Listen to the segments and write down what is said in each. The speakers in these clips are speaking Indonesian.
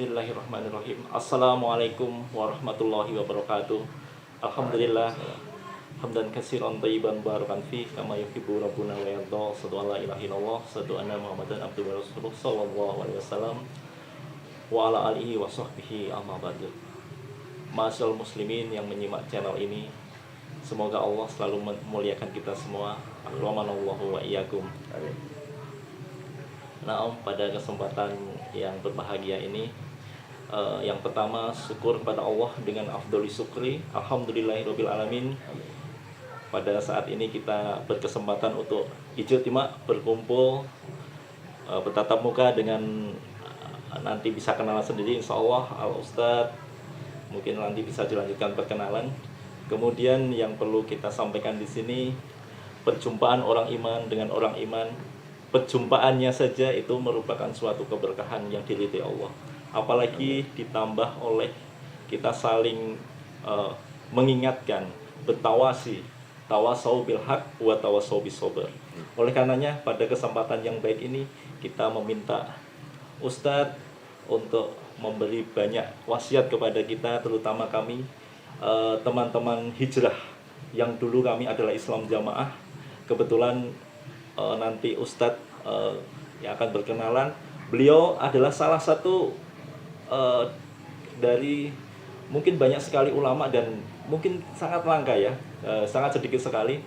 Bismillahirrahmanirrahim. Assalamualaikum warahmatullahi wabarakatuh. Alhamdulillah. Hamdan katsiran thayyiban barakan fi kama yuhibbu rabbuna wa yarda. Asyhadu an la ilaha illallah, asyhadu anna Muhammadan abduhu wa rasuluh sallallahu alaihi wasallam wa ala alihi wa sahbihi amma ba'du. Ma'asyiral muslimin yang menyimak channel ini, semoga Allah selalu memuliakan kita semua. Akramanallahu wa iyyakum. Nah, pada kesempatan yang berbahagia ini, yang pertama syukur kepada Allah dengan afdholi syukri, alhamdulillahirabbil alamin. Pada saat ini kita berkesempatan untuk ijtima, berkumpul, bertatap muka dengan nanti bisa kenalan sendiri insyaallah al Ustadz. Mungkin nanti bisa dilanjutkan perkenalan. Kemudian yang perlu kita sampaikan di sini, perjumpaan orang iman dengan orang iman, perjumpaannya saja itu merupakan suatu keberkahan yang diridhai Allah. Apalagi ditambah oleh kita saling mengingatkan, bertawasi, tawasau bil haq wa tawasau bis sabr. Oleh karenanya pada kesempatan yang baik ini kita meminta Ustadz untuk memberi banyak wasiat kepada kita, terutama kami teman-teman hijrah yang dulu kami adalah Islam Jamaah. Kebetulan nanti Ustadz yang akan berkenalan, beliau adalah salah satu dari mungkin banyak sekali ulama dan mungkin sangat langka ya, sangat sedikit sekali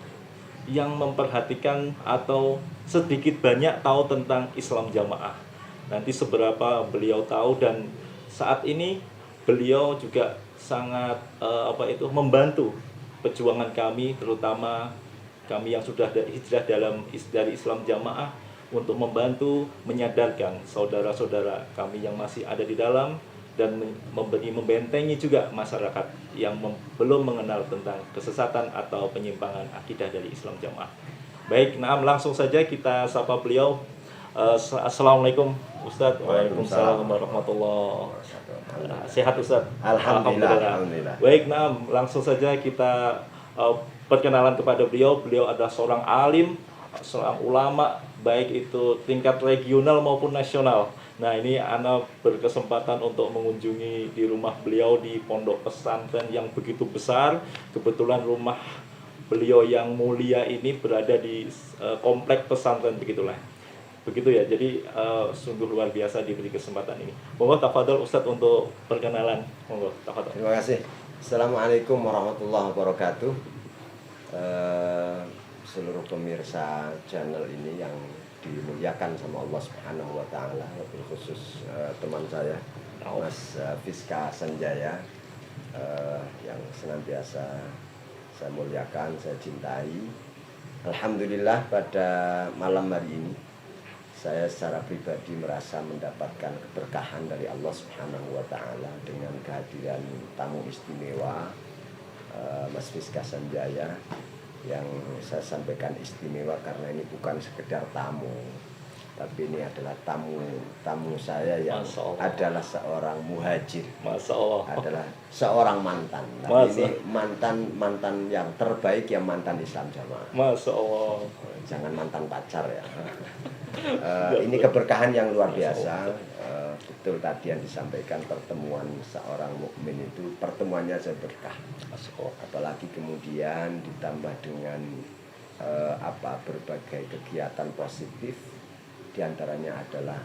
yang memperhatikan atau sedikit banyak tahu tentang Islam Jamaah. Nanti seberapa beliau tahu, dan saat ini beliau juga sangat membantu perjuangan kami, terutama kami yang sudah hijrah dari Islam Jamaah, untuk membantu menyadarkan saudara-saudara kami yang masih ada di dalam dan membentengi juga masyarakat yang belum mengenal tentang kesesatan atau penyimpangan akidah dari Islam Jamaah. Baik, langsung saja kita sapa beliau. Assalamualaikum Ustadz. Waalaikumsalam warahmatullahi wabarakatuh. Sehat Ustadz? Alhamdulillah. Baik, langsung saja kita perkenalan kepada beliau. Beliau adalah seorang alim, seorang ulama, baik itu tingkat regional maupun nasional. Nah, ini Ana berkesempatan untuk mengunjungi di rumah beliau di pondok pesantren yang begitu besar. Kebetulan rumah beliau yang mulia ini berada di komplek pesantren begitulah. Begitu ya, jadi sungguh luar biasa diberi kesempatan ini. Monggo tafadhol Ustadz untuk perkenalan. Monggo tafadhol. Terima kasih. Assalamualaikum warahmatullahi wabarakatuh. Seluruh pemirsa channel ini yang dimuliakan sama Allah Subhanahu wa taala, khusus teman saya Mas Fiska Sanjaya, yang senantiasa saya muliakan, saya cintai. Alhamdulillah pada malam hari ini saya secara pribadi merasa mendapatkan keberkahan dari Allah Subhanahu wa taala dengan kehadiran tamu istimewa Mas Fiska Sanjaya, yang saya sampaikan istimewa karena ini bukan sekedar tamu, tapi ini adalah tamu saya yang adalah seorang muhajir, adalah seorang mantan. Tapi ini mantan yang terbaik, yang mantan Islam Jamaah. Masya Allah. Jangan mantan pacar ya. Ini keberkahan yang luar biasa. Betul tadi yang disampaikan, pertemuan seorang mukmin itu pertemuannya saja berkah. Apalagi kemudian ditambah dengan berbagai kegiatan positif, diantaranya adalah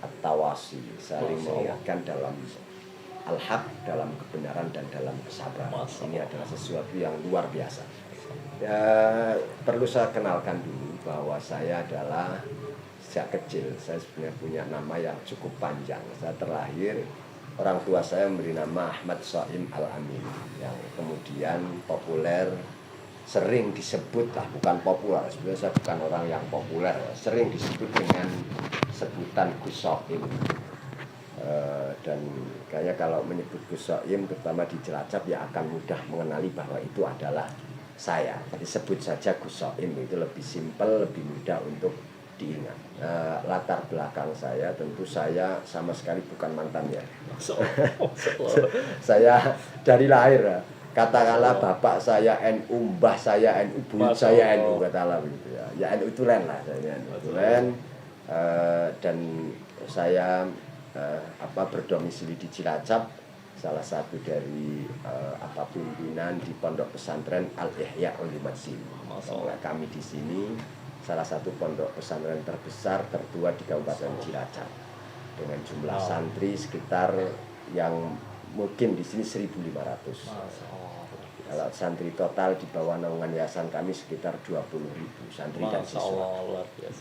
at-tawasi, saling mengingatkan dalam al-haq, dalam kebenaran dan dalam kesabaran. Ini adalah sesuatu yang luar biasa. Perlu saya kenalkan dulu bahwa saya adalah sejak kecil, saya sebenarnya punya nama yang cukup panjang. Saya terlahir, orang tua saya memberi nama Ahmad Soim Al-Amin, yang kemudian populer, sering disebut bukan populer, sebenarnya saya bukan orang yang populer, sering disebut dengan sebutan Gus Soim. Dan kayaknya kalau menyebut Gus Soim, terutama di Cilacap, ya akan mudah mengenali bahwa itu adalah saya. Jadi sebut saja Gus Soim, itu lebih simpel, lebih mudah untuk diingat. Latar belakang saya, tentu saya sama sekali bukan mantannya. Saya dari lahir, katakanlah bapak saya NU, mbah saya NU, buyut saya NU, katakanlah begitu ya. Ya NU Tulen lah, saya NU Tulen. Dan saya berdomisili di Cilacap, salah satu dari pimpinan di Pondok Pesantren Al-Ihya Ulumuddin. Kami di sini salah satu pondok pesantren terbesar tertua di Kabupaten Cilacap dengan jumlah santri sekitar yang mungkin di sini 1.500. Kalau santri total di bawah naungan yayasan kami sekitar 20.000 santri dan siswa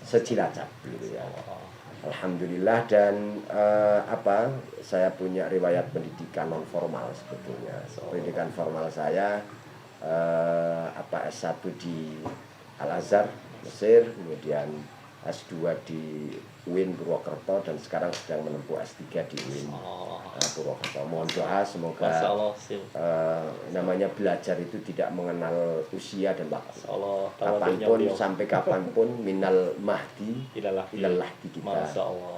se-Cilacap gitu ya. Alhamdulillah. Dan saya punya riwayat pendidikan non formal sebetulnya. Pendidikan formal saya S1 di Al-Azhar Mesir, kemudian S2 di UIN Purwokerto, dan sekarang sedang menempuh S3 di UIN Purwokerto. Mohon doa semoga namanya belajar itu tidak mengenal usia dan waktu. Kapanpun sampai kapanpun minal mahdi ilal lahdi kita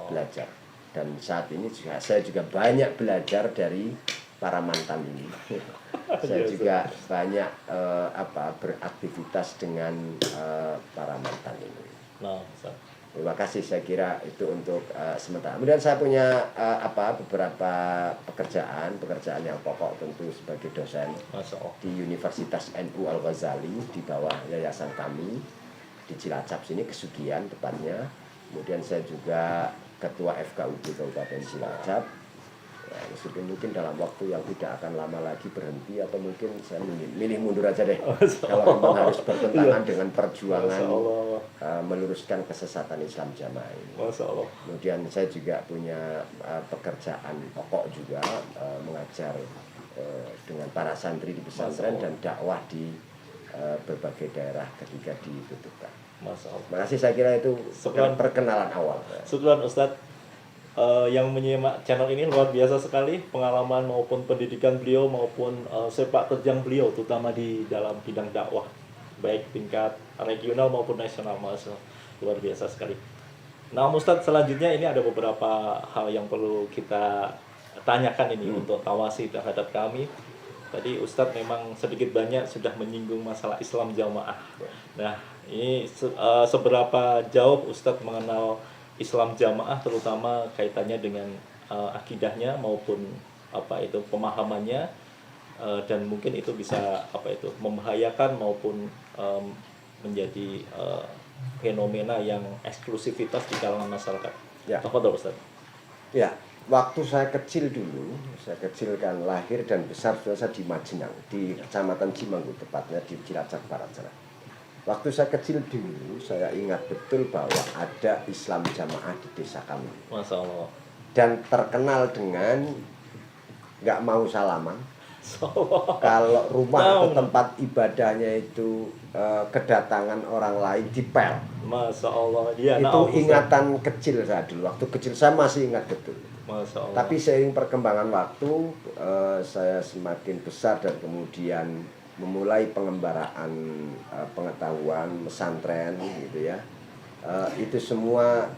belajar. Dan saat ini juga saya juga banyak belajar dari para mantan ini. Saya juga banyak beraktivitas dengan para mantan ini. Terima kasih, saya kira itu untuk sementara. Kemudian saya punya beberapa pekerjaan yang pokok tentu sebagai dosen di Universitas NU Al-Ghazali di bawah yayasan kami di Cilacap sini, Kesugihan tepatnya. Kemudian saya juga Ketua FKUB Kabupaten Cilacap. Ya, mungkin dalam waktu yang tidak akan lama lagi berhenti, atau mungkin saya milih mundur aja deh kalau memang harus bertentangan dengan perjuangan meluruskan kesesatan Islam Jamaah ini. Kemudian saya juga punya pekerjaan pokok juga, mengajar dengan para santri di pesantren dan dakwah di berbagai daerah ketika dibutuhkan. Terima kasih, saya kira itu perkenalan awal. Syukran Ustadz. Yang menyimak channel ini luar biasa sekali pengalaman maupun pendidikan beliau maupun sepak terjang beliau, terutama di dalam bidang dakwah baik tingkat regional maupun nasional. Luar biasa sekali. Nah Ustadz, selanjutnya ini ada beberapa hal yang perlu kita tanyakan ini untuk tawasi terhadap kami. Tadi Ustadz memang sedikit banyak sudah menyinggung masalah Islam Jamaah. Nah ini seberapa jauh Ustadz mengenal Islam Jamaah, terutama kaitannya dengan akidahnya maupun pemahamannya, dan mungkin itu bisa membahayakan maupun menjadi fenomena yang eksklusivitas di kalangan masyarakat. Ya. Tafadhol Ustaz. Ya, waktu saya kecil dulu, saya kecil kan lahir dan besar saya di Majenang, di Kecamatan Cimanggu, tepatnya di Cilacap Barat sana. Waktu saya kecil dulu, saya ingat betul bahwa ada Islam Jamaah di desa kami. Masya Allah. Dan terkenal dengan nggak mau salaman. Kalau rumah atau tempat ibadahnya itu kedatangan orang lain dipel. Masya Allah. Ya, itu ingatan kecil saya dulu. Waktu kecil saya masih ingat betul. Masya Allah. Tapi seiring perkembangan waktu, saya semakin besar dan kemudian memulai pengembaraan pengetahuan pesantren gitu ya. Itu semua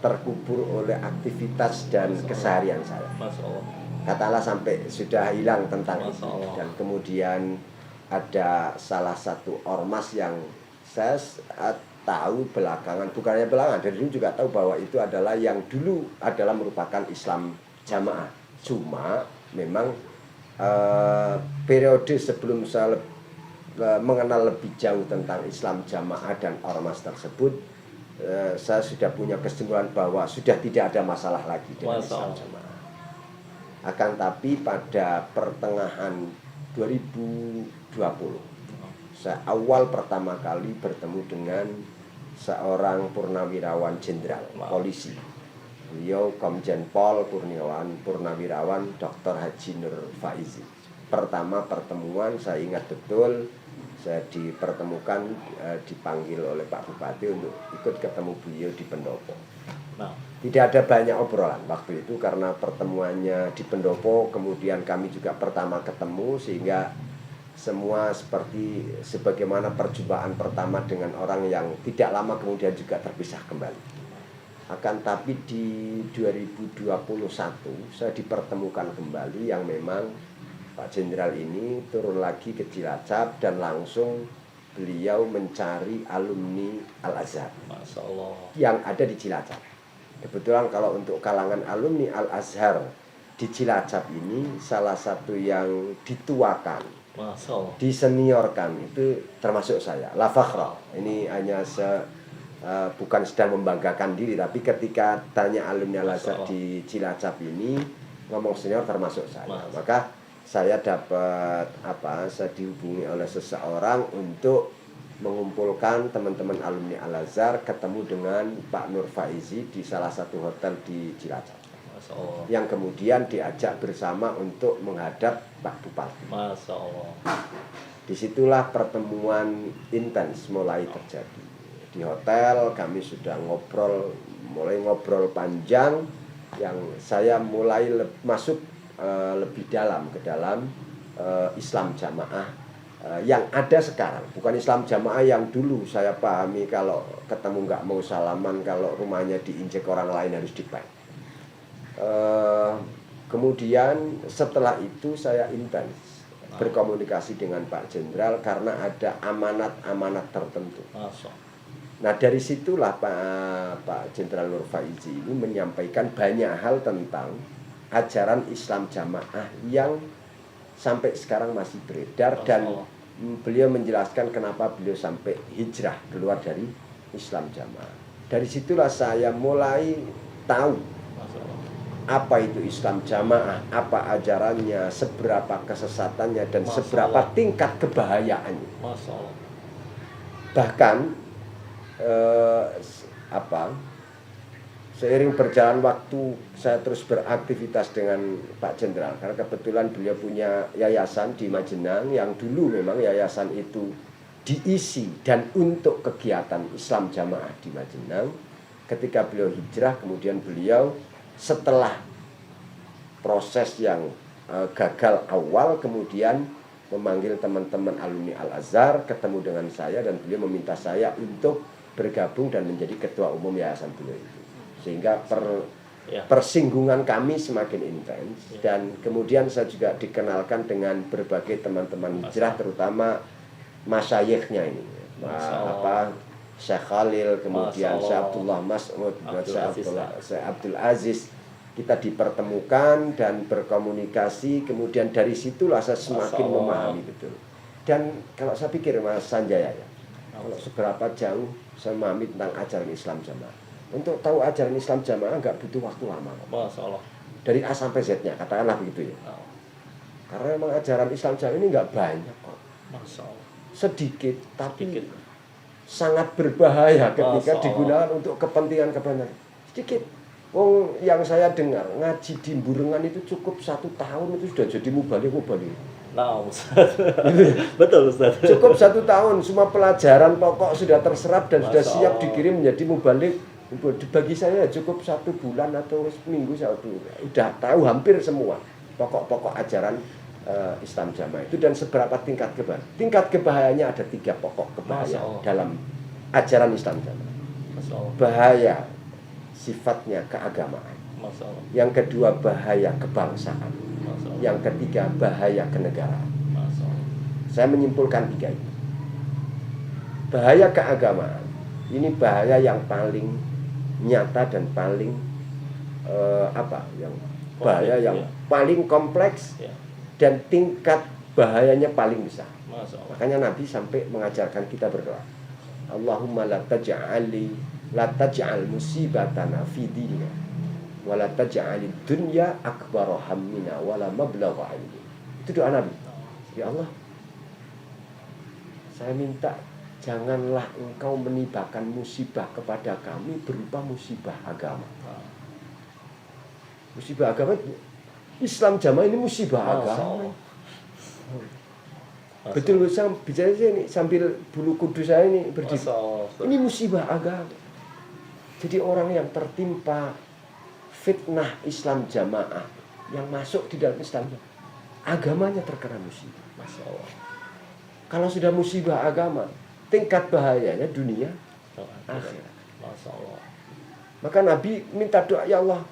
terkubur oleh aktivitas dan keseharian saya. Masya Allah. Katakanlah sampai sudah hilang tentang itu. Dan kemudian ada salah satu ormas yang saya tahu belakangan, bukannya belakangan, dari dulu juga tahu bahwa itu adalah yang dulu adalah merupakan Islam Jamaah. Cuma memang periode sebelum saya mengenal lebih jauh tentang Islam Jamaah dan ormas tersebut, saya sudah punya kesimpulan bahwa sudah tidak ada masalah lagi dengan Islam Jamaah. Akan tapi pada pertengahan 2020, saya awal pertama kali bertemu dengan seorang purnawirawan jenderal polisi. Beliau Komjen Pol Purnawirawan Dr. Haji Nur Faizi. Pertama pertemuan saya ingat betul, saya dipertemukan, dipanggil oleh Pak Bupati untuk ikut ketemu beliau di Pendopo. Tidak ada banyak obrolan waktu itu karena pertemuannya di Pendopo, kemudian kami juga pertama ketemu, sehingga semua seperti sebagaimana perjumpaan pertama dengan orang yang tidak lama kemudian juga terpisah kembali. Akan tapi di 2021 saya dipertemukan kembali, yang memang Pak Jenderal ini turun lagi ke Cilacap dan langsung beliau mencari alumni Al-Azhar yang ada di Cilacap. Kebetulan kalau untuk kalangan alumni Al-Azhar di Cilacap ini salah satu yang dituakan, Masya Allah. diseniorkan itu termasuk saya. La fakhra. Ini hanya bukan sedang membanggakan diri, tapi ketika tanya alumni Al-Azhar di Cilacap ini ngomong senior termasuk saya. Maka saya dapat saya dihubungi oleh seseorang untuk mengumpulkan teman-teman alumni Al-Azhar ketemu dengan Pak Nur Faizi di salah satu hotel di Cilacap. Yang kemudian diajak bersama untuk menghadap Pak Bupati. Masya Allah. Disitulah pertemuan intens mulai terjadi. Di hotel kami sudah mulai ngobrol panjang, yang saya mulai masuk lebih dalam ke dalam Islam jamaah yang ada sekarang, bukan Islam jamaah yang dulu saya pahami kalau ketemu nggak mau salaman, kalau rumahnya diinjek orang lain harus dipek. Kemudian setelah itu saya intens berkomunikasi dengan Pak Jenderal karena ada amanat-amanat tertentu. Nah dari situlah Pak Jenderal Nur Faizi ini menyampaikan banyak hal tentang ajaran Islam jamaah yang sampai sekarang masih beredar, dan beliau menjelaskan kenapa beliau sampai hijrah keluar dari Islam jamaah. Dari situlah saya mulai tahu apa itu Islam jamaah, apa ajarannya, seberapa kesesatannya, dan seberapa tingkat kebahayaannya. Bahkan seiring berjalan waktu saya terus beraktivitas dengan Pak Jenderal, karena kebetulan beliau punya yayasan di Majenang yang dulu memang yayasan itu diisi dan untuk kegiatan Islam jamaah di Majenang. Ketika beliau hijrah, kemudian beliau setelah proses yang gagal awal, kemudian memanggil teman-teman alumni Al-Azhar, ketemu dengan saya, dan beliau meminta saya untuk bergabung dan menjadi ketua umum yayasan beliau itu. Sehingga persinggungan kami semakin intens, dan kemudian saya juga dikenalkan dengan berbagai teman-teman hijrah, terutama masyayikhnya ini, Syekh Khalil, kemudian Syekh Abdullah Mas'ud, Syekh Abdul Aziz. Kita dipertemukan dan berkomunikasi, kemudian dari situlah saya semakin memahami betul. Dan kalau saya pikir Mas Sanjaya ya, kalau seberapa jauh saya memahami tentang ajaran Islam jamaah. Untuk tahu ajaran Islam jamaah nggak butuh waktu lama. Dari A sampai Z-nya, katakanlah begitu ya. Karena memang ajaran Islam jamaah ini nggak banyak kok. Sedikit, tapi sangat berbahaya ketika digunakan untuk kepentingan. Sedikit. Yang saya dengar ngaji di Burengan itu cukup 1 tahun itu sudah jadi mubalik. Nah, Ustaz. Betul Ustaz. Cukup 1 tahun, semua pelajaran pokok sudah terserap dan sudah siap dikirim menjadi mubalik. Bagi saya cukup 1 bulan atau seminggu saya udah tahu hampir semua pokok-pokok ajaran Islam jamaah itu, dan seberapa tingkat kebahayaannya. Tingkat kebahayaannya ada 3 pokok kebahayaan dalam ajaran Islam jamaah. Bahaya sifatnya keagamaan. Yang kedua bahaya kebangsaan. Yang ketiga bahaya kenegaraan. Saya menyimpulkan 3 itu. Bahaya keagamaan ini bahaya yang paling nyata dan paling bahaya yang paling kompleks, dan tingkat bahayanya paling besar. Makanya Nabi sampai mengajarkan kita berdoa, Allahumma la taj'al musibatana fi dinina wa la taj'alid dunya akbar hammina wa la mablagha ilmi. Itu doa Nabi. Ya Allah, saya minta janganlah engkau menibakan musibah kepada kami berupa musibah agama. Musibah agama, Islam jamaah ini musibah agama. Betul, saya bicara ini sambil bulu kudus saya ini berdiri. Ini musibah agama. Jadi orang yang tertimpa fitnah Islam jamaah, yang masuk di dalam Islam, agamanya terkena musibah. Masya Allah. Kalau sudah musibah agama, tingkat bahayanya dunia akhirat. Masya Allah. Maka Nabi minta doa, ya Allah,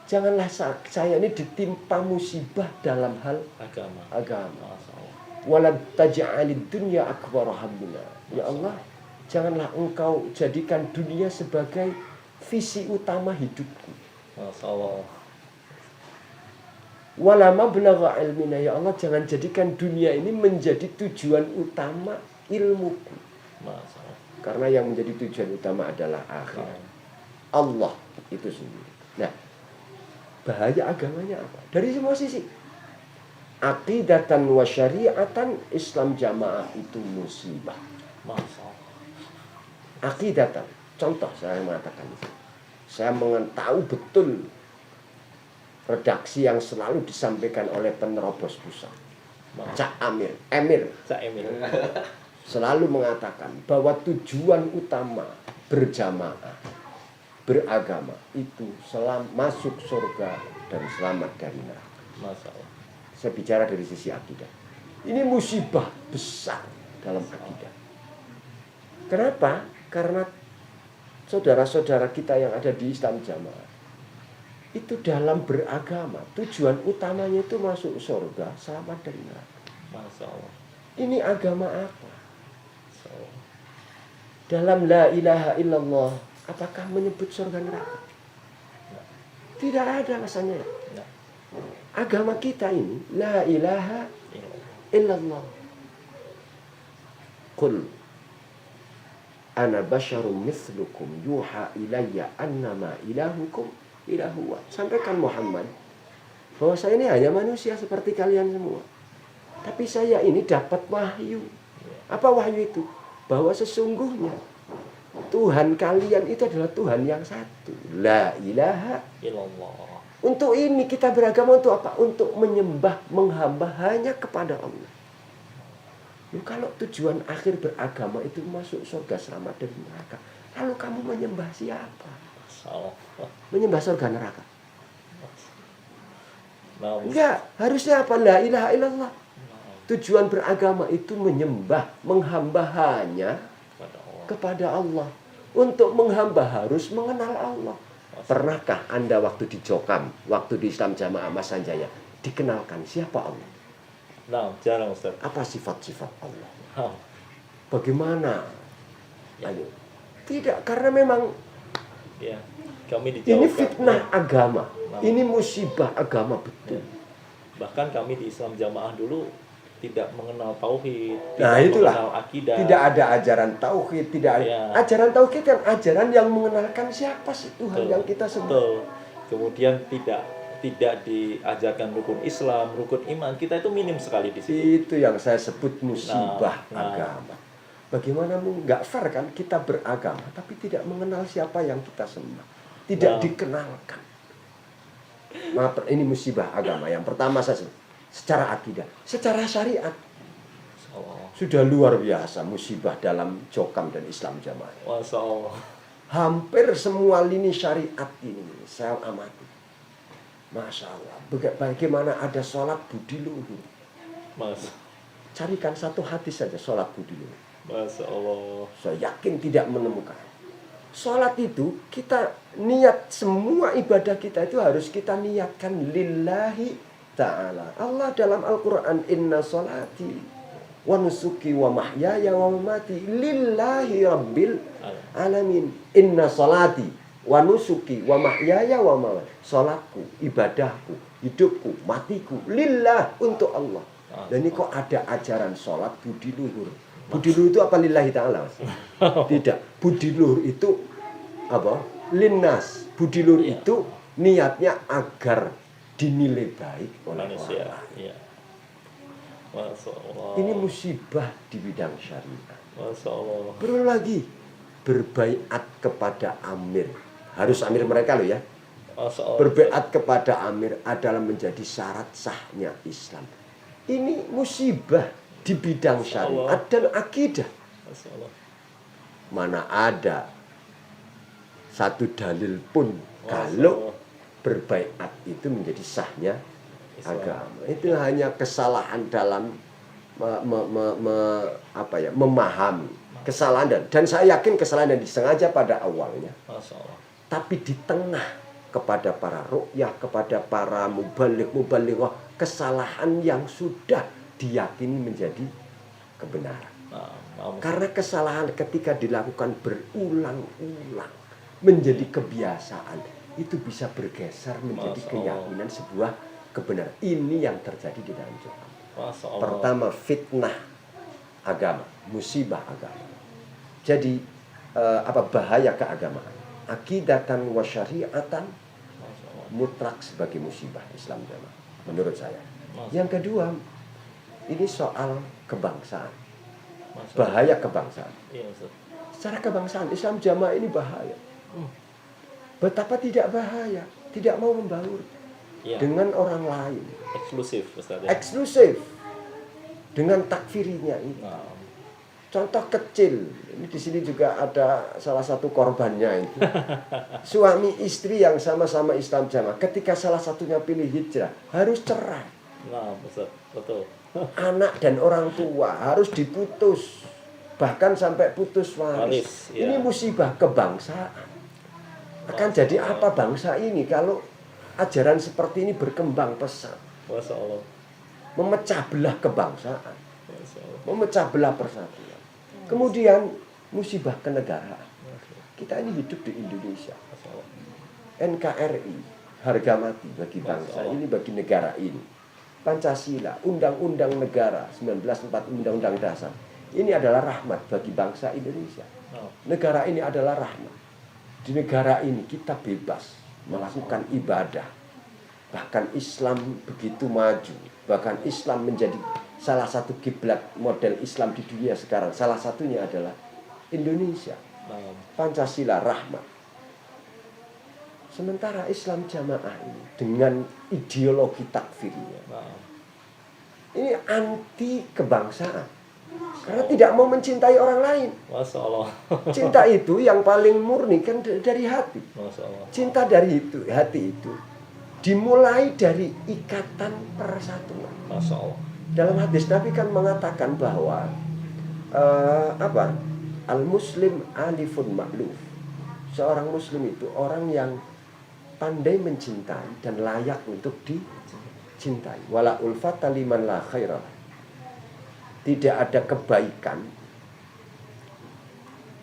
janganlah saya ini ditimpa musibah dalam hal agama. Wala taj'alid dunya akbar hammina. Ya Allah, janganlah engkau jadikan dunia sebagai visi utama hidupku. Masya Allah. Walama belagha ilmina, ya Allah jangan jadikan dunia ini menjadi tujuan utama ilmuku. Masya Allah. Karena yang menjadi tujuan utama adalah akhirat. Allah itu sendiri. Nah, bahaya agamanya apa? Dari semua sisi. Aqidatan wa syariatan, Islam jamaah itu musibah. Masya Allah. Aqidatan. Contoh saya mengatakan itu. Saya tahu betul redaksi yang selalu disampaikan oleh penerobos pusat, Cak Emir selalu mengatakan bahwa tujuan utama berjamaah, beragama itu masuk surga dan selamat dari neraka. Masya Allah. Saya bicara dari sisi akidah. Ini musibah besar dalam akidah. Kenapa? Karena saudara-saudara kita yang ada di Islam jamaah itu dalam beragama tujuan utamanya itu masuk surga, selamat dari neraka. Masya Allah. Ini agama apa? Masya Allah. Dalam la ilaha illallah, apakah menyebut surga neraka? Tidak ada rasanya. Agama kita ini la ilaha illallah. Qul ana basyarum mithlukum yuha ilayya annama ilahukum ilahu. Sampaikan Muhammad bahwa saya ini hanya manusia seperti kalian semua. Tapi saya ini dapat wahyu. Apa wahyu itu? Bahwa sesungguhnya Tuhan kalian itu adalah Tuhan yang satu. La ilaha illallah. Untuk ini kita beragama untuk apa? Untuk menyembah, menghamba hanya kepada Allah. Kalau tujuan akhir beragama itu masuk surga, selamat dari neraka, lalu kamu menyembah siapa? Menyembah surga neraka? Enggak, harusnya apa? La ilaha illallah. Tujuan beragama itu menyembah, menghamba hanya kepada Allah. Untuk menghamba harus mengenal Allah. Pernahkah Anda waktu di Jokam, waktu di Islam Jamaah Mas Sanjaya, dikenalkan siapa Allah? Nah, jarang Ustaz. Apa sifat-sifat Allah? Oh. Bagaimana? Ya. Ayo. Tidak, karena memang ya, kami ini fitnah agama. Nah. Ini musibah agama betul. Ya. Bahkan kami di Islam Jamaah dulu tidak mengenal tauhid, Nah, itulah. mengenal akidah. Tidak ada ajaran tauhid, tidak ada. Ya. Ajaran tauhid kan ajaran yang mengenalkan siapa sih Tuhan yang kita sembah. Betul. Kemudian tidak diajarkan rukun Islam, rukun iman. Kita itu minim sekali di situ. Itu yang saya sebut musibah Nah. agama. Bagaimana nggak fair kan kita beragama tapi tidak mengenal siapa yang kita sembah, tidak dikenalkan. Maka ini musibah agama. Yang pertama saya sebut secara akidah, secara syariat. Sudah luar biasa musibah dalam Jokam dan Islam Jamaah. Masya Allah. Hampir semua lini syariat ini saya amati. Masya Allah. Bagaimana ada sholat budi luhur. Mas. Carikan satu hadis saja sholat budi luhur. Masya Allah. Saya yakin tidak menemukan. Sholat itu kita niat, semua ibadah kita itu harus kita niatkan lillahi ta'ala. Allah dalam Al-Quran, inna sholati wa nusuki wa mahyaya wa mamati lillahi rabbil alamin. Inna sholati wa nusuki wa mahyaya wa mamati. Sholatku, ibadahku, hidupku, matiku lillah, untuk Allah. Dan ini kok ada ajaran sholat budi luhur. Budi luhur itu apa? Lillahi ta'ala. Tidak. Budi luhur itu apa? Linnas. Budi luhur itu niatnya agar dinilai baik oleh manusia. orang lain. Ya. Masya Allah. Ini musibah di bidang syariat. Masya Allah. Perlu lagi berbaiat kepada amir. Harus amir mereka loh ya. Masya Allah. Berbaiat kepada amir adalah menjadi syarat sahnya Islam. Ini musibah di bidang syariat dan akidah. Masya Allah. Mana ada satu dalil pun kalau berbaiat itu menjadi sahnya agama. Itu hanya kesalahan dalam memahami kesalahan, dan saya yakin kesalahan yang disengaja pada awalnya. Masya Allah. Tapi di tengah kepada para ru'yah, kepada para mubalighah, kesalahan yang sudah diyakini menjadi kebenaran. Karena kesalahan ketika dilakukan berulang-ulang, menjadi kebiasaan, itu bisa bergeser menjadi Masya Allah. keyakinan sebuah kebenaran. Ini yang terjadi di dalam Quran. Masya Allah. Pertama, fitnah agama, musibah agama. Jadi bahaya keagamaan, akidatan wa syariatan Masya Allah. mutlak sebagai musibah Islam jamaah, menurut saya. Masya Yang kedua, ini soal kebangsaan, Masya Allah. bahaya kebangsaan. Iya, Ustaz. Secara kebangsaan Islam jamaah ini bahaya. Betapa tidak bahaya, tidak mau membaur Iya. dengan orang lain, Eksklusif, Ustaz. Ya. eksklusif dengan takfirinya ini. Nah, Contoh kecil, ini di sini juga ada salah satu korbannya itu. Suami istri yang sama-sama Islam jamaah, ketika salah satunya pilih hijrah, harus cerai. nah, Ustaz, betul. Anak dan orang tua harus diputus, bahkan sampai putus waris. Waris, ya. Ini musibah kebangsaan. Akan jadi apa bangsa ini kalau ajaran seperti ini berkembang pesat, Masya Allah. memecah belah kebangsaan, Masya Allah. memecah belah persatuan. Kemudian musibah kenegaraan. Kita ini hidup di Indonesia. Masya Allah. NKRI, harga mati bagi bangsa Masya Allah. ini, bagi negara ini. Pancasila, Undang-Undang Negara 1945, Undang-Undang Dasar. Ini adalah rahmat bagi bangsa Indonesia. Nah, Negara ini adalah rahmat. Di negara ini kita bebas melakukan ibadah. Bahkan Islam begitu maju. Bahkan Islam menjadi salah satu kiblat model Islam di dunia sekarang. Salah satunya adalah Indonesia. nah, Pancasila rahmat. Sementara Islam jamaah ini dengan ideologi takfirnya, nah. ini anti kebangsaan. Karena tidak mau mencintai orang lain. Masya Allah. Cinta itu yang paling murni kan dari hati. Masya Allah. Cinta dari itu, hati itu dimulai dari ikatan persatuan. Masya Allah. Dalam hadis Nabi kan mengatakan bahwa al-muslim alifun ma'luf. Seorang muslim itu orang yang pandai mencintai dan layak untuk dicintai. Wala ulfata liman la khairah. Tidak ada kebaikan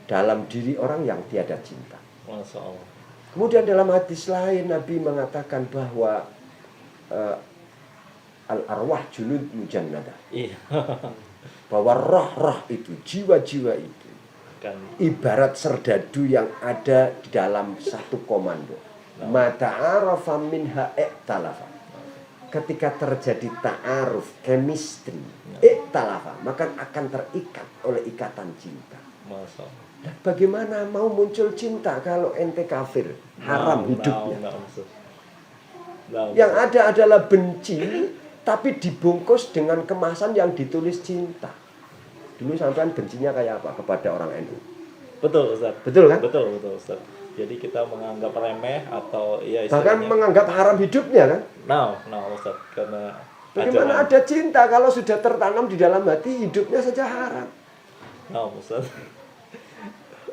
dalam diri orang yang tiada cinta. Masya Allah. Kemudian dalam hadis lain Nabi mengatakan bahwa al-arwah junud mujannadah. Iya. Bahwa roh-roh itu, jiwa-jiwa itu Kan. ibarat serdadu yang ada di dalam satu komando. Mata'arafa minha iktalafa. Ketika terjadi ta'aruf, chemistry, iktalafa, maka akan terikat oleh ikatan cinta. Masya Allah. Dan bagaimana mau muncul cinta kalau ente kafir, haram hidupnya. Nah, Ustaz. Nah, Yang Ustaz. ada adalah benci, tapi dibungkus dengan kemasan yang ditulis cinta. Dulu sampean bencinya kayak apa kepada orang NU? Betul, Ustaz. Betul kan? Betul, Ustaz. Jadi kita menganggap remeh atau ya Bahkan istilahnya. menganggap haram hidupnya kan? Nah, Ustaz, karena Bagaimana ajaran- ada cinta kalau sudah tertanam di dalam hati, hidupnya saja haram. Nah, Ustaz.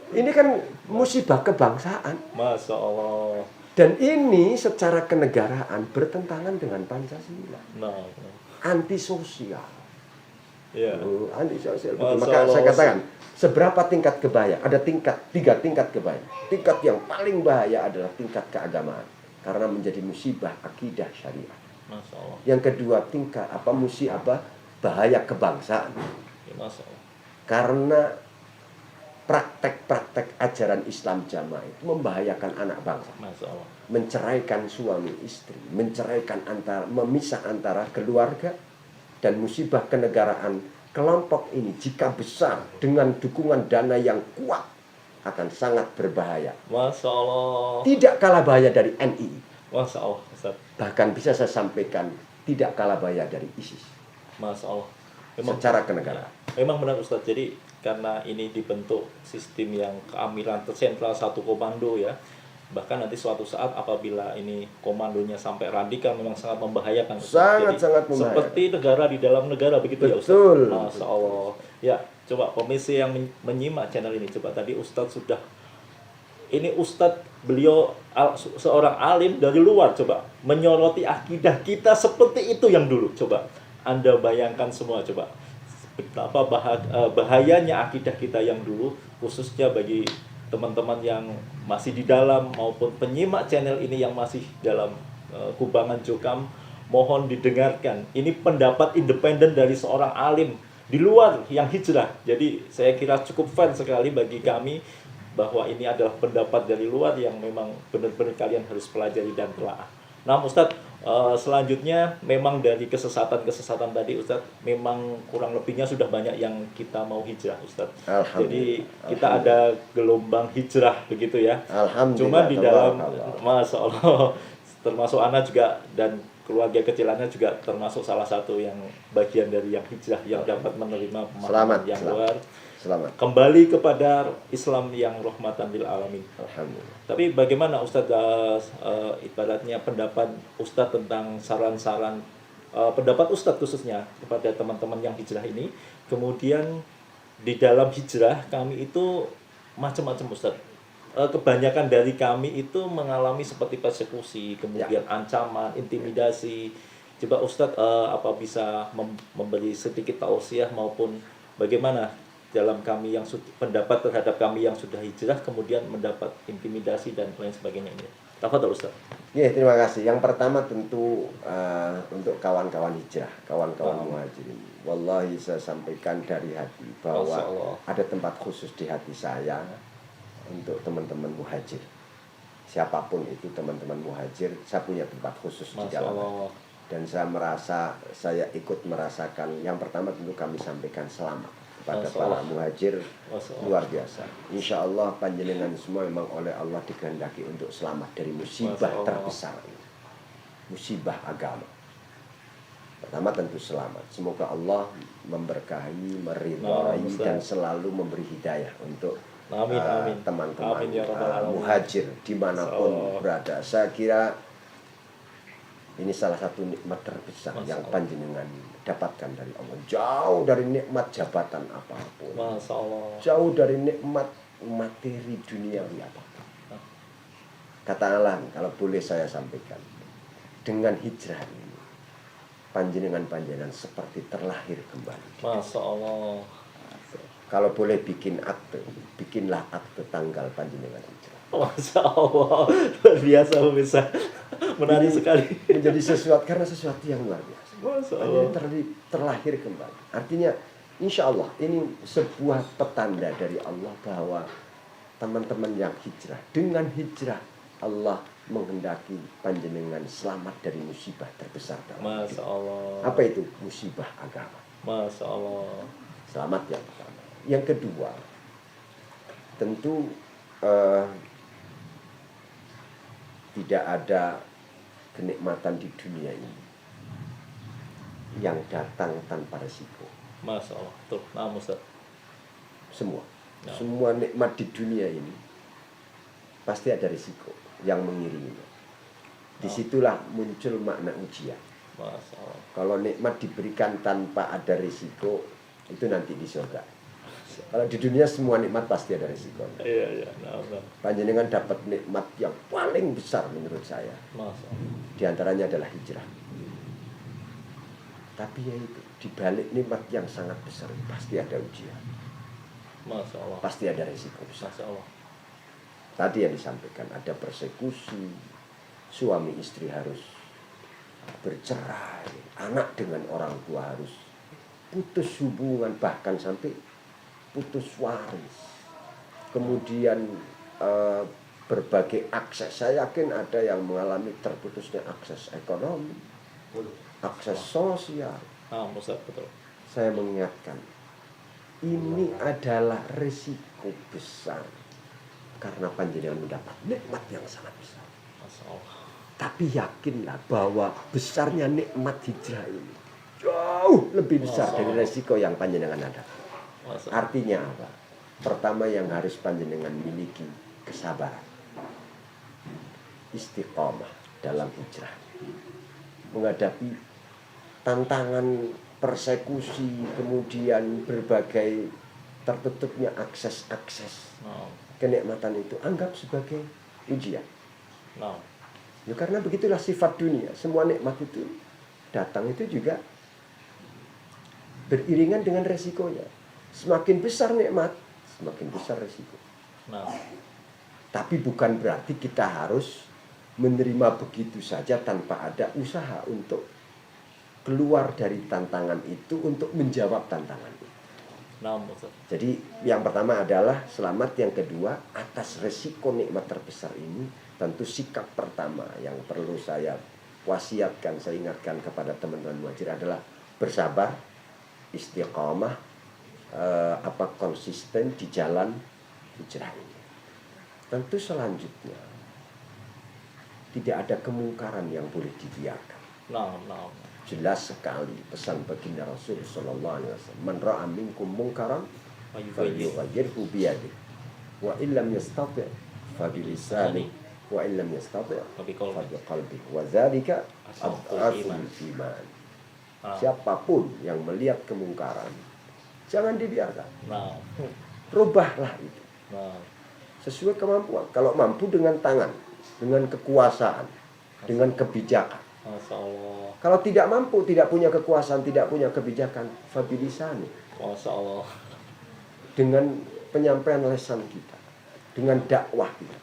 Ini kan musibah kebangsaan. Masya Allah. Dan ini secara kenegaraan bertentangan dengan Pancasila. Nah. Antisosial. Ya. Antisosial. Masya Maka Allah. saya katakan, seberapa tingkat kebahaya? Ada tiga tingkat kebahaya. Tingkat yang paling bahaya adalah tingkat keagamaan. Karena menjadi musibah akidah syariah. Masya Allah. Yang kedua tingkat bahaya kebangsaan. Ya, Masya Allah. Karena praktek-praktek ajaran Islam jamaah itu membahayakan anak bangsa. Masya Allah. Menceraikan suami istri, memisah antara keluarga, dan musibah kenegaraan kelompok ini jika besar dengan dukungan dana yang kuat akan sangat berbahaya. Masya Allah. Tidak kalah bahaya dari NII. Masya Allah, Ustaz. Bahkan bisa saya sampaikan tidak kalah bahaya dari ISIS. Masya Allah. Secara kenegaraan. Memang benar, Ustaz. Jadi karena ini dibentuk sistem yang keamiran tersentral satu komando ya. Bahkan nanti suatu saat apabila ini komandonya sampai radikal memang sangat membahayakan, Ustaz. Sangat membahayakan. Seperti negara di dalam negara begitu ya, Ustaz. Betul. Masya Allah. Ya, coba pemirsa yang menyimak channel ini, coba tadi Ustaz sudah ini Ustadz beliau seorang alim dari luar, coba menyoroti akidah kita seperti itu yang dulu. Coba Anda bayangkan semua, coba betapa bahayanya akidah kita yang dulu, khususnya bagi teman-teman yang masih di dalam maupun penyimak channel ini yang masih dalam Kubangan Jokam, mohon didengarkan. Ini pendapat independen dari seorang alim di luar yang hijrah. Jadi saya kira cukup fair sekali bagi kami bahwa ini adalah pendapat dari luar yang memang benar-benar kalian harus pelajari dan telaah. Nah Ustadz, selanjutnya memang dari kesesatan-kesesatan tadi Ustadz, memang kurang lebihnya sudah banyak yang kita mau hijrah Ustadz. Jadi kita ada gelombang hijrah begitu ya. Cuma di dalam, Masya Allah, termasuk anak juga dan keluarga kecilannya juga termasuk salah satu yang bagian dari yang hijrah yang dapat menerima pemahaman yang luar. Kembali kepada Islam yang rahmatan lil alamin. Tapi bagaimana Ustadz, ibaratnya pendapat Ustadz tentang saran-saran, pendapat Ustadz khususnya kepada teman-teman yang hijrah ini. Kemudian di dalam hijrah kami itu macam-macam Ustadz. Kebanyakan dari kami itu mengalami seperti persekusi, kemudian ancaman, intimidasi. Coba Ustadz apa bisa memberi sedikit tausiah maupun bagaimana dalam kami yang pendapat terhadap kami yang sudah hijrah kemudian mendapat intimidasi dan lain sebagainya ini. Tafadhol Ustaz. Ya, terima kasih. Yang pertama tentu untuk kawan-kawan hijrah, kawan-kawan muhajirin. Wallahi saya sampaikan dari hati bahwa ada tempat khusus di hati saya untuk teman-teman muhajir. Siapapun itu teman-teman muhajir, saya punya tempat khusus di dalam. Dan saya merasa, saya ikut merasakan. Yang pertama tentu kami sampaikan selamat kepada para muhajir, luar biasa. Insya Allah panjenengan semua memang oleh Allah dikehendaki untuk selamat dari musibah terbesar ini, musibah agama. Pertama tentu selamat. Semoga Allah memberkahi, meridhai dan selalu memberi hidayah untuk teman-teman muhajir dimanapun berada. Saya kira ini salah satu nikmat terbesar yang panjenengan dapatkan dari Allah. Jauh dari nikmat jabatan apapun, jauh dari nikmat materi duniawi apapun. Katakanlah, kalau boleh saya sampaikan, dengan hijrah ini panjenengan seperti terlahir kembali. Masya Allah. Kalau boleh bikin akte, bikinlah akte tanggal panjenengan hijrah. Masya Allah, luar biasa pemirsa, menarik sekali. Menjadi sesuatu karena sesuatu yang luar biasa. Masya Allah. Terlahir kembali. Artinya, insya Allah ini sebuah petanda dari Allah bahwa teman-teman yang hijrah, dengan hijrah Allah menghendaki panjenengan selamat dari musibah terbesar dalam Masya Allah. Apa itu? Musibah agama. Masya Allah. Selamat yang pertama. Yang kedua, tentu tidak ada kenikmatan di dunia ini yang datang tanpa resiko. Masya Allah. Tuh, nah Ustaz. Semua nikmat di dunia ini pasti ada risiko yang mengiringinya. Disitulah muncul makna ujian. Masya Allah. Kalau nikmat diberikan tanpa ada risiko, itu nanti di surga. Kalau di dunia semua nikmat pasti ada risiko. Iya. Panjenengan dapat nikmat yang paling besar menurut saya. Masya Allah. Di antaranya adalah hijrah. Tapi ya itu, di balik nikmat yang sangat besar pasti ada ujian. Masya Allah. Pasti ada risiko besar. Masya Allah. Tadi yang disampaikan ada persekusi, suami istri harus bercerai, anak dengan orang tua harus putus hubungan, bahkan sampai putus waris. Kemudian berbagai akses. Saya yakin ada yang mengalami terputusnya akses ekonomi, akses sosial. Ustaz, betul. Saya mengingatkan, ini adalah risiko besar karena panjenengan mendapat nikmat yang sangat besar. Masya Allah. Tapi yakinlah bahwa besarnya nikmat hijrah ini jauh lebih besar dari risiko yang panjenengan ada. Artinya apa? Pertama yang harus panjenengan miliki kesabaran, istiqomah dalam hijrah, menghadapi tantangan persekusi, kemudian berbagai tertutupnya akses-akses kenikmatan itu, anggap sebagai ujian. Ya, karena begitulah sifat dunia. Semua nikmat itu datang itu juga beriringan dengan resikonya. Semakin besar nikmat, semakin besar resiko. Nah, Tapi bukan berarti kita harus menerima begitu saja tanpa ada usaha untuk keluar dari tantangan itu, untuk menjawab tantangan itu. nah Ustaz. Jadi yang pertama adalah selamat, yang kedua atas resiko nikmat terbesar ini tentu sikap pertama yang perlu saya wasiatkan, saya ingatkan kepada teman-teman muhajir adalah bersabar, istiqamah, konsisten di jalan hijrah ini. Tentu selanjutnya tidak ada kemungkaran yang boleh dibiarkan. Nah. Jelas sekali pesan baginda Rasul sallallahu alaihi wasallam, man ra'a minkum munkaran falyughayyirhu biyadihi wa illam yastati' fa bilisanihi wa illam yastati' fa biqalbihi wa dzalika adhaful iman. Siapapun yang melihat kemungkaran jangan dibiarkan. Nah. Rubahlah itu. Nah. Sesuai kemampuan. Kalau mampu dengan tangan, dengan kekuasaan, dengan kebijakan. Masya Allah. Kalau tidak mampu, tidak punya kekuasaan, tidak punya kebijakan, fabilisani. Masya Allah. Dengan penyampaian lesan kita, dengan dakwah kita.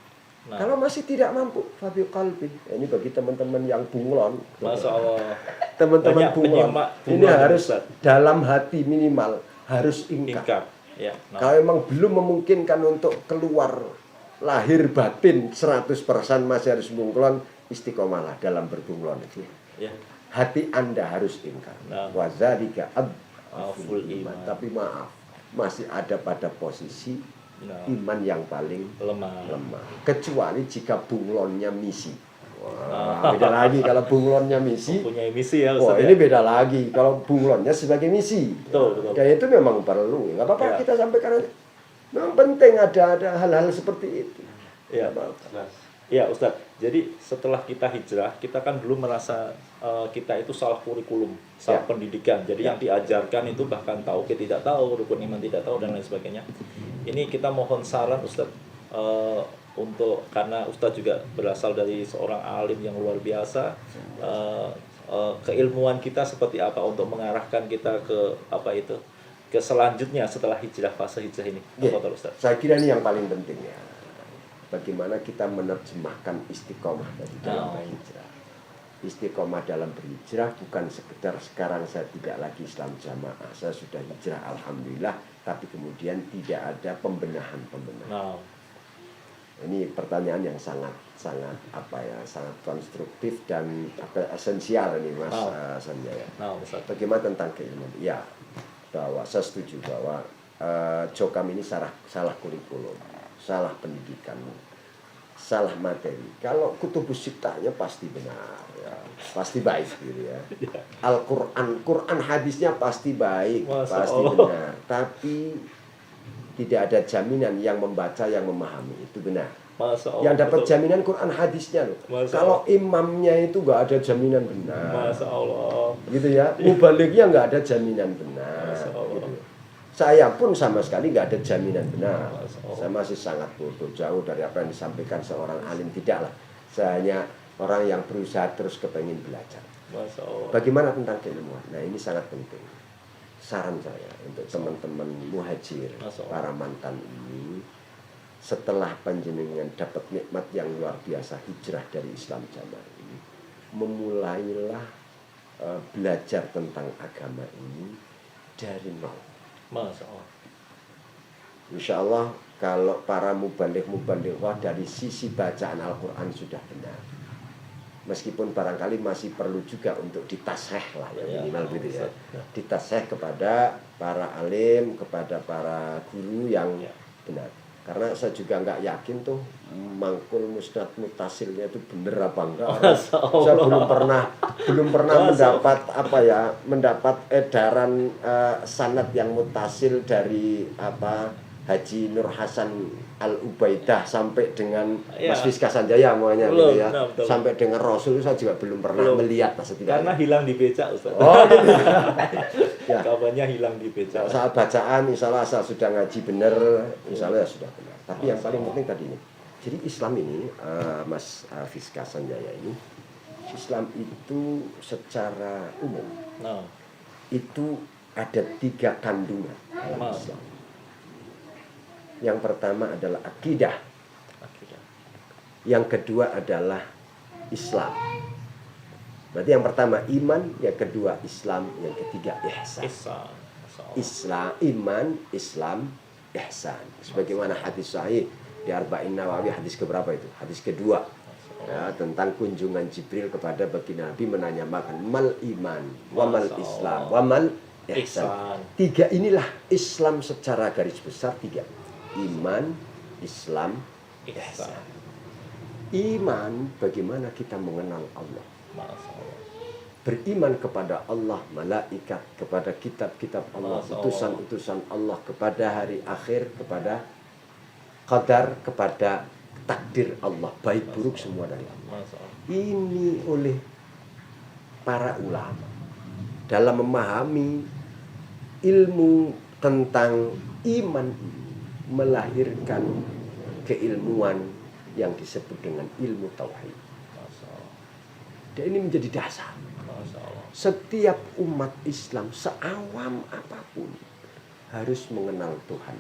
Nah. Kalau masih tidak mampu, fabil qalbi. Ini bagi teman-teman yang bunglon. Masya Allah. Teman-teman bunglon. Ini harus Ustaz. dalam hati minimal harus ingkar. Ya, nah. Kalau memang belum memungkinkan untuk keluar lahir batin 100% masih harus bunglon, istiqomalah dalam berbunglon itu. Ya. Hati Anda harus ingkar. Nah. Wazalika Full iman. Tapi maaf, masih ada pada posisi iman yang paling lemah. Kecuali jika bunglonnya misi. Wah, beda lagi kalau bunglonnya misi. Punya misi ya Ustaz. Wah, ini beda lagi kalau bunglonnya sebagai misi. Betul. Dan itu memang perlu. Nggak apa-apa Ya. kita sampaikan aja. Memang penting ada hal-hal seperti itu. Ya, ya Ustadz. Jadi setelah kita hijrah, kita kan dulu merasa kita itu salah kurikulum, salah pendidikan. Jadi yang diajarkan itu bahkan tauhid tidak tahu, rukun iman tidak tahu, dan lain sebagainya. Ini kita mohon saran Ustadz, karena Ustadz juga berasal dari seorang alim yang luar biasa. Keilmuan kita seperti apa untuk mengarahkan kita ke selanjutnya setelah hijrah, fase hijrah ini. Ustaz? Saya kira ini yang paling penting ya. Bagaimana kita menerjemahkan istiqomah dari dalam berhijrah. Istiqomah dalam berhijrah bukan sekedar sekarang saya tidak lagi Islam jamaah, saya sudah hijrah alhamdulillah, tapi kemudian tidak ada pembenahan. Ini pertanyaan yang sangat konstruktif dan esensial ini Mas Sanjaya. Bagaimana tentang keilmuan? Ya, bahwa saya setuju bahwa Jokam ini salah kurikulum, salah pendidikan, salah materi. Kalau kutubus sittahnya pasti benar, ya, pasti baik gitu ya. Quran hadisnya pasti baik, pasti benar. Tapi tidak ada jaminan yang membaca, yang memahami itu benar. Yang dapat jaminan Quran hadisnya loh. Kalau imamnya itu nggak ada jaminan benar. Masya Allah. Gitu ya. Mubalignya nggak ada jaminan benar. Gitu. Saya pun sama sekali nggak ada jaminan benar. Saya masih sangat bodoh, jauh dari apa yang disampaikan seorang alim, tidaklah. Saya hanya orang yang berusaha terus kepengen belajar. Bagaimana tentang keilmuan? Nah ini sangat penting. Saran saya untuk teman-teman muhajir, para mantan ini, setelah panjenengan dapat nikmat yang luar biasa hijrah dari Islam jamaah ini, memulailah belajar tentang agama ini dari nol. Masya Allah. Insya Allah kalau para mubalighah dari sisi bacaan Al-Quran sudah benar. Meskipun barangkali masih perlu juga untuk ditasih lah ya, minimal gitu ya. Ditasih kepada para alim, kepada para guru yang benar. Karena saya juga nggak yakin tuh mangkul musnad mutasilnya itu bener apa enggak. Saya belum pernah mendapat edaran sanad yang mutasil dari Haji Nur Hasan Al-Ubaidah sampai dengan Mas Fiska Sanjaya semuanya gitu ya. Sampai dengan Rasul saya juga belum pernah melihat karena hilang di becak Ustaz. Oh gitu. Ya. Kabarnya hilang di becak. Saat bacaan insya Allah asal sudah ngaji benar, insya Allah ya sudah benar. Tapi yang paling penting tadi ini. Jadi Islam ini Mas Fiska Sanjaya ini, Islam itu secara umum itu ada 3 kandungan dalam Islam. Yang pertama adalah akidah. Akidah. Yang kedua adalah Islam. Berarti yang pertama iman, yang kedua Islam, yang ketiga ihsan. Ihsan. Islam, iman, Islam, ihsan. Sebagaimana hadis sahih di Arba'in Nawawi, hadis keberapa itu? Hadis kedua. Ya, tentang kunjungan Jibril kepada baginda Nabi menanyakan mal iman, wamal Islam, wamal ihsan. Tiga inilah Islam secara garis besar tiga. Iman, Islam, ihsan. Iman, bagaimana kita mengenal Allah. Beriman kepada Allah, malaikat, kepada kitab-kitab Allah, utusan-utusan Allah, kepada hari akhir, kepada qadar, kepada takdir Allah, baik buruk semua dari Allah. Ini oleh para ulama dalam memahami ilmu tentang iman ini melahirkan keilmuan yang disebut dengan ilmu tauhid. Dan ini menjadi dasar. Setiap umat Islam seawam apapun harus mengenal Tuhan.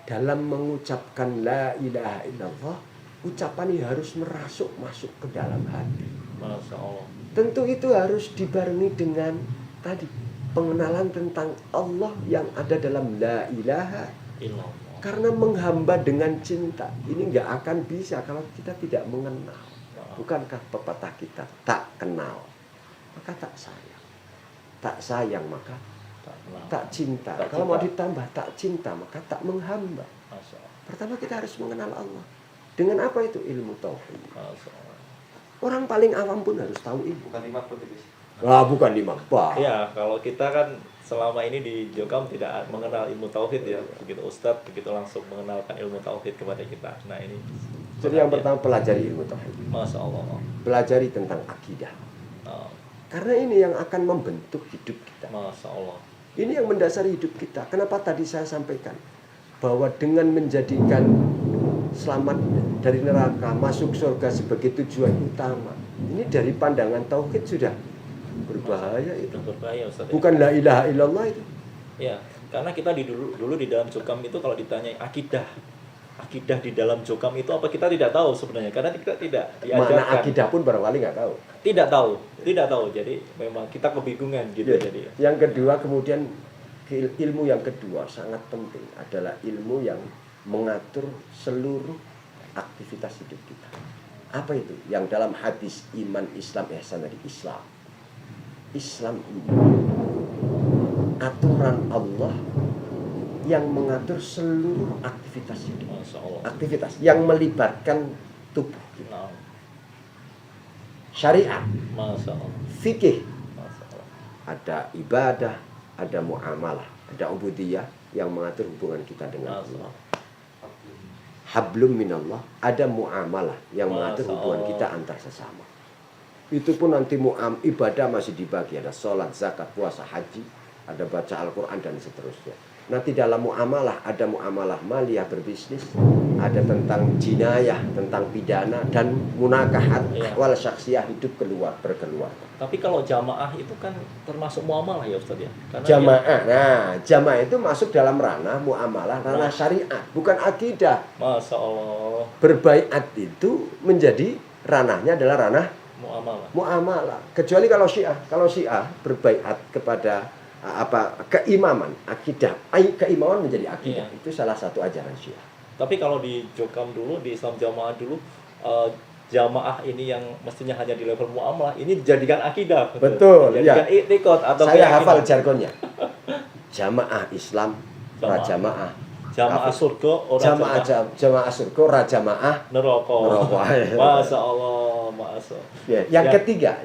Dalam mengucapkan la ilaha illallah, ucapan ini harus masuk ke dalam hati. Masya Allah. Tentu itu harus dibarengi dengan tadi pengenalan tentang Allah yang ada dalam la ilaha illallah. Karena menghamba dengan cinta ini nggak akan bisa kalau kita tidak mengenal. Bukankah pepatah kita, tak kenal maka tak sayang, tak sayang maka tak cinta. Kalau mau ditambah tak cinta maka tak menghamba. Pertama kita harus mengenal Allah. Dengan apa itu? Ilmu tauhid. Orang paling awam pun harus tahu ilmu. Bukan 5 pun itu. Bukan 5. Ya, kalau kita kan selama ini di Jokam tidak mengenal ilmu tauhid ya. Begitu Ustadz begitu langsung mengenalkan ilmu tauhid kepada kita. Nah, ini jadi yang pertama pelajari ilmu tauhid. Masya Allah. Pelajari tentang akidah. Karena ini yang akan membentuk hidup kita. Masya Allah. Ini yang mendasari hidup kita. Kenapa tadi saya sampaikan bahwa dengan menjadikan selamat dari neraka, masuk surga sebagai tujuan utama. Ini dari pandangan tauhid sudah berbahaya itu. Berbahaya, Ustaz. Bukan la ilaha illallah itu. Ya, karena kita dulu di dalam Jokam itu kalau ditanya akidah di dalam Jokam itu apa kita tidak tahu sebenarnya, karena kita tidak diajarkan. Mana akidah pun barangkali nggak tahu. Tidak tahu. Jadi memang kita kebingungan gitu. Ya. Jadi yang kedua kemudian ilmu yang kedua sangat penting adalah ilmu yang mengatur seluruh aktivitas hidup kita. Apa itu? Yang dalam hadis iman, Islam, ihsan tadi Islam. Islam ini aturan Allah yang mengatur seluruh aktivitas hidup. Aktivitas yang melibatkan tubuh kita. Syariat, fikih, ada ibadah, ada muamalah, ada ubudiyah yang mengatur hubungan kita dengan Allah. Hablum minallah, ada muamalah yang mengatur hubungan kita antar sesama. Itu pun nanti ibadah masih dibagi, ada sholat, zakat, puasa, haji, ada baca Al-Quran dan seterusnya. Nanti dalam muamalah ada muamalah maliyah berbisnis, ada tentang jinayah, tentang pidana dan munakahat, wal syaksiyah hidup berkeluarga. Tapi kalau jamaah itu kan termasuk muamalah ya Ustaz ya? Karena jamaah, jamaah itu masuk dalam ranah muamalah, ranah syariat, bukan akidah. Masya Allah. Berbaiat itu menjadi ranahnya adalah ranah muamalah. Kecuali kalau Syiah berbaiat kepada keimaman, akidah, keimaman menjadi akidah. Itu salah satu ajaran Syiah. Tapi kalau di Jokam dulu, di Islam Jamaah dulu, jamaah ini yang mestinya hanya di level muamalah, ini dijadikan akidah. Betul, dijadikan i'tiqad atau saya hafal jargonnya. Jamaah Islam, rajamaah. Jamaah surga, jamaah surga, rajamaah neraka. Masya Allah, masya. Yang ketiga,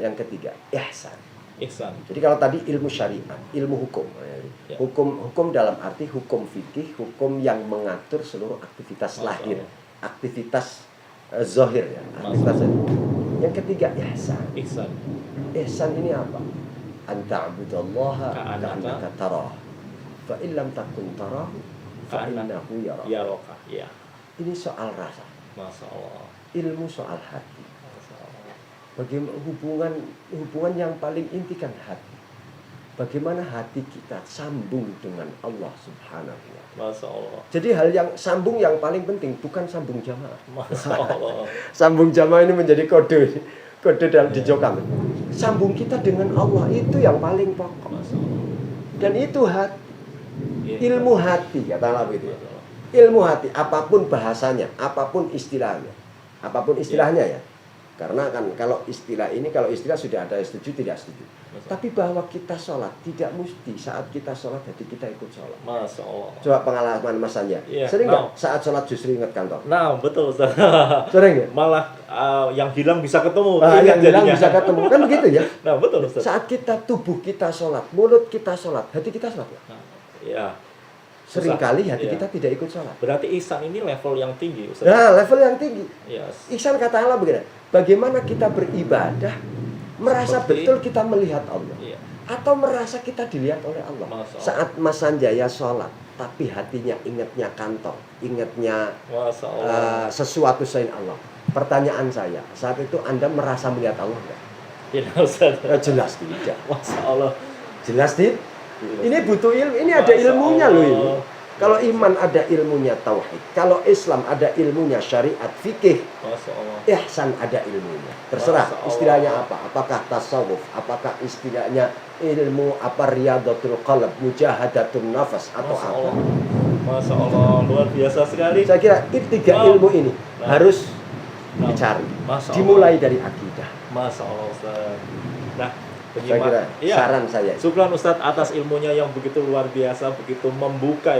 ihsan. Jadi kalau tadi ilmu syariat, ilmu hukum. Hukum dalam arti hukum fikih, hukum yang mengatur seluruh aktivitas lahir, aktivitas zahir ya. Aktivitas. Yang ketiga ihsan. Ihsan ini apa? Anta'budallaha ka'annaka tarah. Fa in lam takun tarahu fa innahu yaraka. Ya. Ini soal rasa. Masya Allah. Ilmu soal hati. Bagaimana hubungan yang paling inti kan hati. bagaimana hati kita sambung dengan Allah Subhanahu wa Ta'ala. Masya Allah. Jadi hal yang sambung yang paling penting bukan sambung jamaah. Masya Allah. Sambung jamaah ini menjadi kode dalam di Jokam. Sambung kita dengan Allah itu yang paling pokok. Masya Allah. Dan itu hati, Iya. ilmu hati katakanlah begitu. Masya Allah. Ilmu hati, apapun bahasanya, apapun istilahnya ya. Karena kan kalau istilah sudah ada yang setuju tidak setuju. Tapi bahwa kita sholat tidak mesti saat kita sholat hati kita ikut sholat. Masya Allah. Coba pengalaman Mas Anja, Iya, sering nggak saat sholat justru ingat kantor? Nah, betul Ustaz. Sering ya? Malah yang hilang bisa ketemu. Yang hilang jadinya. bisa ketemu kan begitu ya? Nah, betul Ustaz. Saat tubuh kita sholat, mulut kita sholat, hati kita sholat. Nah, ya. Seringkali hati Iya. kita tidak ikut sholat. Berarti ihsan ini level yang tinggi Ustaz. Nah, level yang tinggi. Yes. Ihsan kata Allah begini, bagaimana kita beribadah, merasa Seperti- betul kita melihat Allah. Iya. Atau merasa kita dilihat oleh Allah. Masya Allah. Saat Mas Sanjaya sholat, tapi hatinya ingatnya kantor, ingatnya Masya Allah. sesuatu selain Allah. Pertanyaan saya, saat itu Anda merasa melihat Allah enggak? Tidak Ustaz. Jelas tidak. Masya Allah. Jelas tidak? Ini butuh ilmu, ini ada Masya ilmunya loh ini. Allah. Kalau iman ada ilmunya tauhid, kalau Islam ada ilmunya syariat fikih, Masya Allah. ihsan ada ilmunya. Terserah Masya Allah. istilahnya apa? Apakah tasawuf? Apakah istilahnya ilmu apa riyadatul qalb, mujahadatun nafas atau Masya apa? Allah. Masya Allah. Luar biasa sekali. Saya kira tiga Nah. ilmu ini Nah. harus Nah. dicari. Masya Allah. Dimulai dari akidah. Masya Allah Ustaz. Nah, Saya kira iya. saran saya. Syukran Ustadz atas ilmunya yang begitu luar biasa, begitu membuka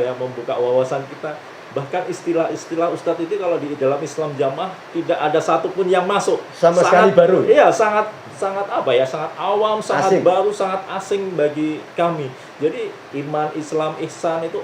wawasan kita. Bahkan istilah-istilah Ustadz itu kalau di dalam Islam jamaah tidak ada satupun yang masuk. Sama sekali baru. Iya, sangat sangat awam, sangat Asing. baru, sangat asing bagi kami. Jadi iman, Islam, ihsan itu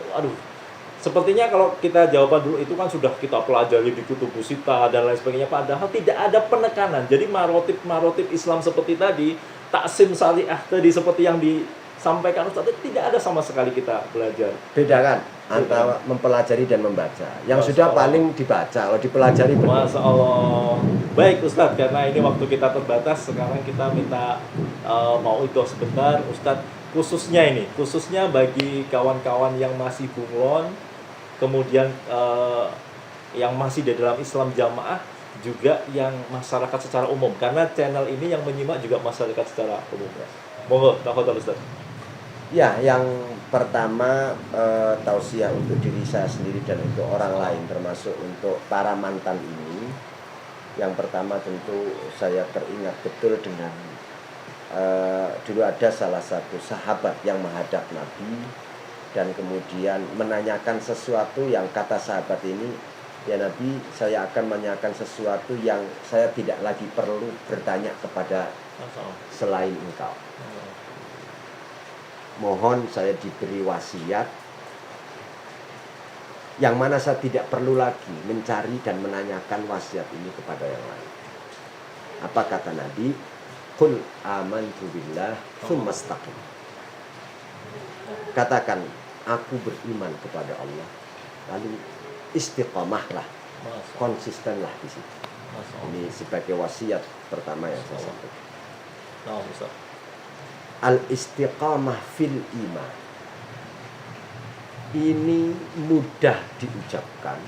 sepertinya kalau kita jawaban dulu itu kan sudah kita pelajari di kutubus sita dan lain sebagainya, padahal tidak ada penekanan. Jadi marotip Islam seperti tadi, taksim syariah tadi seperti yang disampaikan Ustaz, itu tidak ada sama sekali kita belajar. Bedakan antara mempelajari dan membaca. Yang Masya sudah Allah. paling dibaca, kalau dipelajari benar. Masya Allah. Baik Ustadz, karena ini waktu kita terbatas, sekarang kita minta mau itu sebentar Ustadz, khususnya bagi kawan-kawan yang masih bunglon, kemudian yang masih di dalam Islam jamaah, juga yang masyarakat secara umum, karena channel ini yang menyimak juga masyarakat secara umum. Monggo, tafadhol Ustaz. Ya, yang pertama tausiah untuk diri saya sendiri dan untuk orang lain, termasuk untuk para mantan ini. Yang pertama tentu saya teringat betul dengan dulu ada salah satu sahabat yang menghadap Nabi dan kemudian menanyakan sesuatu yang kata sahabat ini, ya Nabi, saya akan menanyakan sesuatu yang saya tidak lagi perlu bertanya kepada selain engkau. Mohon saya diberi wasiat yang mana saya tidak perlu lagi mencari dan menanyakan wasiat ini kepada yang lain. Apa kata Nabi? Qul amantu billah tsumma istaqim. Katakan, aku beriman kepada Allah. Lalu istiqamahlah, konsistenlah di situ. Ini sebagai wasiat pertama yang saya sampaikan. Nah, Ustaz. Al-istiqamah fil iman. Ini mudah diucapkan,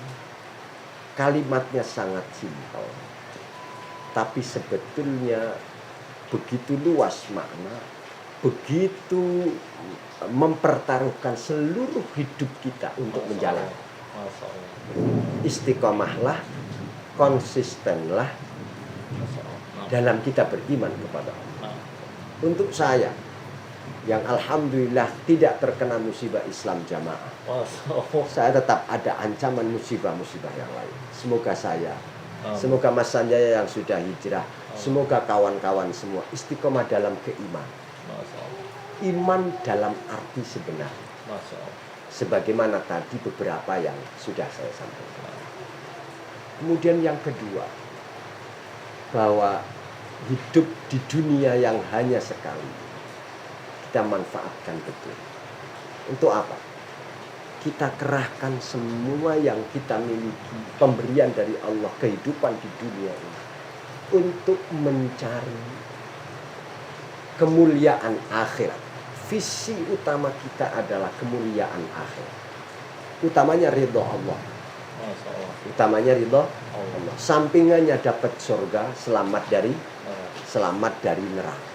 kalimatnya sangat simpel, tapi sebetulnya begitu luas makna, begitu mempertaruhkan seluruh hidup kita untuk menjalani. Istiqamahlah, konsistenlah dalam kita beriman kepada Allah. Untuk saya yang alhamdulillah tidak terkena musibah Islam jamaah, saya tetap ada ancaman musibah-musibah yang lain. Semoga saya, semoga Mas Sanjaya yang sudah hijrah, semoga kawan-kawan semua istiqomah dalam keiman. Iman dalam arti sebenarnya, sebagaimana tadi beberapa yang sudah saya sampaikan. Kemudian yang kedua, bahwa hidup di dunia yang hanya sekali, kita manfaatkan betul. Untuk apa? Kita kerahkan semua yang kita miliki, pemberian dari Allah, kehidupan di dunia ini, untuk mencari kemuliaan akhirat, visi utama kita adalah kemuliaan akhir. Utamanya ridho Allah. Masya Allah. Utamanya ridho Allah. Allah. Sampingannya dapat surga, selamat dari neraka.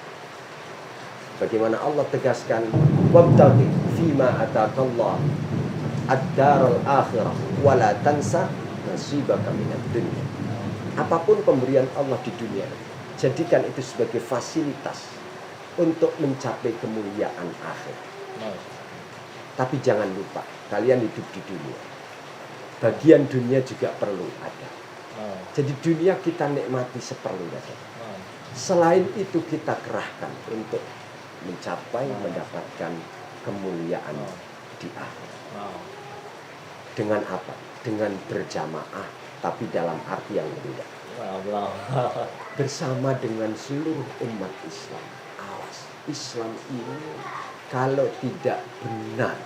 Bagaimana Allah tegaskan, wabtaghi fima atakallah ad-daral akhirah wa la tansa nasibaka minad dunya. Apapun pemberian Allah di dunia, jadikan itu sebagai fasilitas untuk mencapai kemuliaan akhir. Tapi jangan lupa, kalian hidup di dunia. Bagian dunia juga perlu ada. Jadi dunia kita nikmati seperlunya. Selain itu kita kerahkan untuk mencapai mendapatkan kemuliaan di akhir. Dengan apa? Dengan berjamaah, tapi dalam arti yang berbeda. Bersama dengan seluruh umat Islam. Awas, Islam ini kalau tidak benar,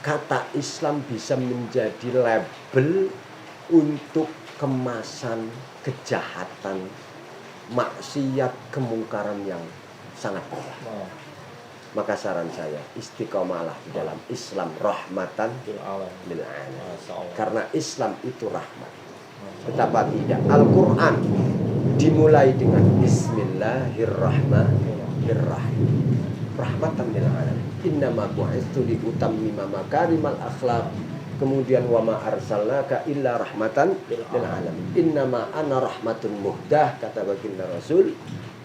kata Islam bisa menjadi label untuk kemasan kejahatan, maksiat, kemungkaran yang sangat berat. Maka saran saya, istiqomalah di dalam Islam rahmatan lil alamin. Karena Islam itu rahmat. Betapa tidak, Al-Quran dimulai dengan Bismillahirrahmanirrahim. Rahmatan lil alamin. Innama bu'itsu li utammima makarimal akhlaq. Kemudian wa ma arsalnaka illa rahmatan lil alamin. Innama ana rahmatun muhdah, kata baginda Rasul.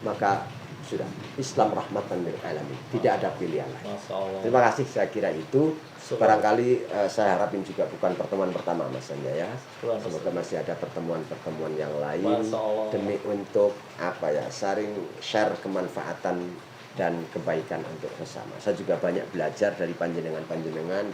Maka sudah, Islam rahmatan lil alamin, tidak ada pilihan lain. Terima kasih, saya kira itu barangkali saya harapin juga bukan pertemuan pertama Mas Anja ya. Semoga masih ada pertemuan-pertemuan yang lain demi untuk saling share kemanfaatan dan kebaikan untuk sesama. Saya juga banyak belajar dari panjenengan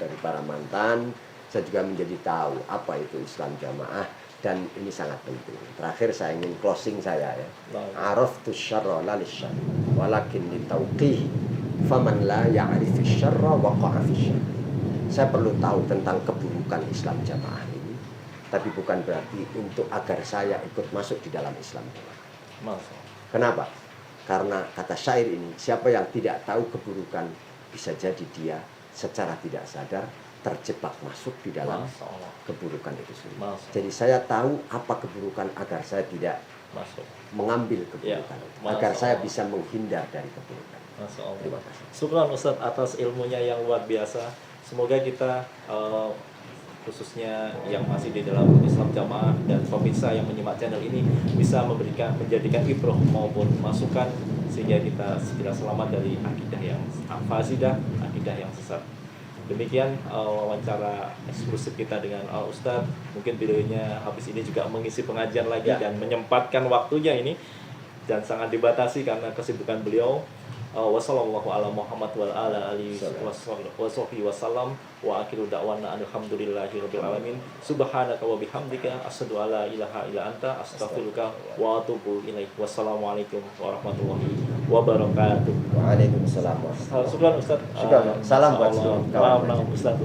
dari para mantan. Saya juga menjadi tahu apa itu Islam jamaah. Dan ini sangat penting. Terakhir saya ingin closing saya ya. Araftu syarra la lisyarr walakin litauqihi faman la ya'rifi syarra waqa'a fi syarr. Saya perlu tahu tentang keburukan Islam jamaah ini, tapi bukan berarti untuk agar saya ikut masuk di dalam Islam jamaah. Kenapa? Karena kata syair ini, siapa yang tidak tahu keburukan bisa jadi dia secara tidak sadar terjebak masuk di dalam keburukan itu sendiri. Jadi saya tahu apa keburukan agar saya tidak mengambil keburukan itu, agar saya bisa menghindar dari keburukan. Terima kasih. Syukran Ustaz atas ilmunya yang luar biasa. Semoga kita khususnya yang masih di dalam Islam jamaah dan pemirsa yang menyimak channel ini bisa menjadikan ibrah maupun masukan sehingga kita segera selamat dari akidah yang fasidah, akidah yang sesat. Demikian wawancara eksklusif kita dengan Ustadz. Mungkin videonya habis ini juga mengisi pengajian lagi dan menyempatkan waktunya ini dan sangat dibatasi karena kesibukan beliau. Wassallallahu ala Muhammad wal ala alihi wasallam wa akhiru da'wana alhamdulillahi rabbil alamin. Subhanaka wa bihamdika asyhadu alla ilaha illa anta astaghfiruka wa atubu ilaik. Wassalamualaikum warahmatullahi wabarakatuh. Waalaikumsalam. Syukran Ustaz. Salam buat semua kawan. Ustaz.